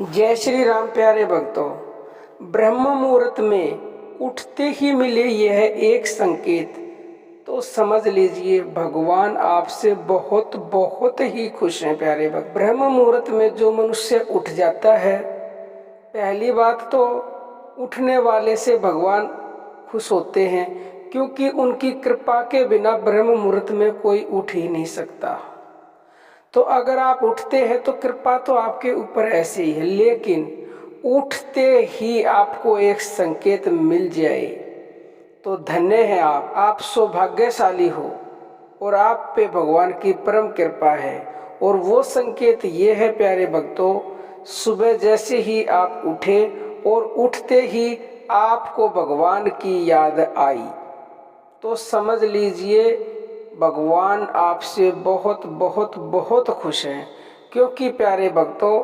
जय श्री राम प्यारे भक्तों। ब्रह्म मुहूर्त में उठते ही मिले यह एक संकेत तो समझ लीजिए भगवान आपसे बहुत बहुत ही खुश हैं प्यारे भक्त। ब्रह्म मुहूर्त में जो मनुष्य उठ जाता है, पहली बात तो उठने वाले से भगवान खुश होते हैं, क्योंकि उनकी कृपा के बिना ब्रह्म मुहूर्त में कोई उठ ही नहीं सकता। तो अगर आप उठते हैं तो कृपा तो आपके ऊपर ऐसे ही है, लेकिन उठते ही आपको एक संकेत मिल जाए तो धन्य है आप सौभाग्यशाली हो और आप पे भगवान की परम कृपा है। और वो संकेत ये है प्यारे भक्तों, सुबह जैसे ही आप उठे और उठते ही आपको भगवान की याद आई तो समझ लीजिए भगवान आपसे बहुत बहुत बहुत खुश हैं। क्योंकि प्यारे भक्तों,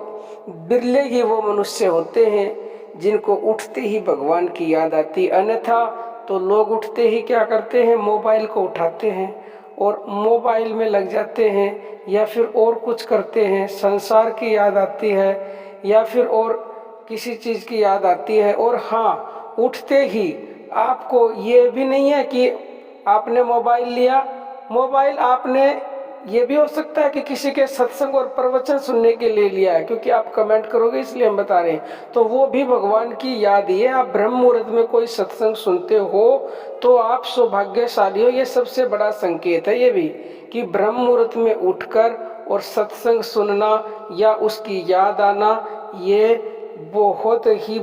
बिरले ही वो मनुष्य होते हैं जिनको उठते ही भगवान की याद आती, अन्यथा तो लोग उठते ही क्या करते हैं, मोबाइल को उठाते हैं और मोबाइल में लग जाते हैं, या फिर और कुछ करते हैं, संसार की याद आती है या फिर और किसी चीज़ की याद आती है। और हाँ, उठते ही आपको ये भी नहीं है कि आपने मोबाइल लिया, मोबाइल आपने ये भी हो सकता है कि किसी के सत्संग और प्रवचन सुनने के लिए लिया है, क्योंकि आप कमेंट करोगे इसलिए हम बता रहे हैं, तो वो भी भगवान की याद ही है। आप ब्रह्म मुहूर्त में कोई सत्संग सुनते हो तो आप सौभाग्यशाली हो, ये सबसे बड़ा संकेत है ये भी, कि ब्रह्म मुहूर्त में उठकर और सत्संग सुनना या उसकी याद आना, ये बहुत ही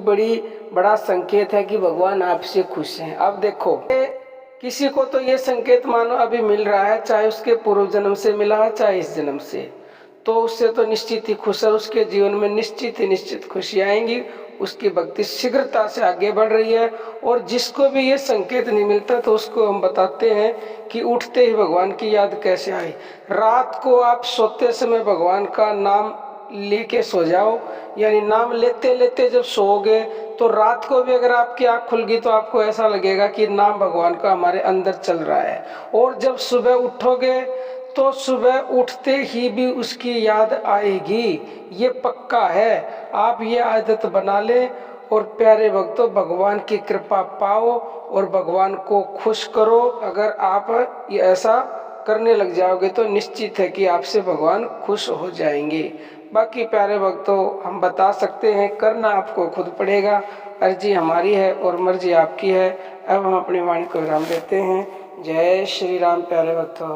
बड़ा संकेत है कि भगवान आपसे खुश हैं। अब देखो, किसी को तो ये संकेत मानो अभी मिल रहा है, चाहे उसके पूर्व जन्म से मिला है चाहे इस जन्म से, तो उससे तो निश्चित ही खुश है, उसके जीवन में निश्चित खुशी आएंगी, उसकी भक्ति शीघ्रता से आगे बढ़ रही है। और जिसको भी ये संकेत नहीं मिलता तो उसको हम बताते हैं कि उठते ही भगवान की याद कैसे आई। रात को आप सोते समय भगवान का नाम लेके सो जाओ, यानी नाम लेते लेते जब सोओगे तो रात को भी अगर आपकी आँख खुल गई तो आपको ऐसा लगेगा कि नाम भगवान का हमारे अंदर चल रहा है। और जब सुबह उठोगे तो सुबह उठते ही भी उसकी याद आएगी, ये पक्का है। आप ये आदत बना लें और प्यारे भक्तों, भगवान की कृपा पाओ और भगवान को खुश करो। अगर आप ये ऐसा करने लग जाओगे तो निश्चित है कि आपसे भगवान खुश हो जाएंगे। बाकी प्यारे भक्तों, हम बता सकते हैं, करना आपको खुद पड़ेगा, अर्जी हमारी है और मर्जी आपकी है। अब हम अपनी वाणी को विराम देते हैं। जय श्री राम प्यारे भक्तों।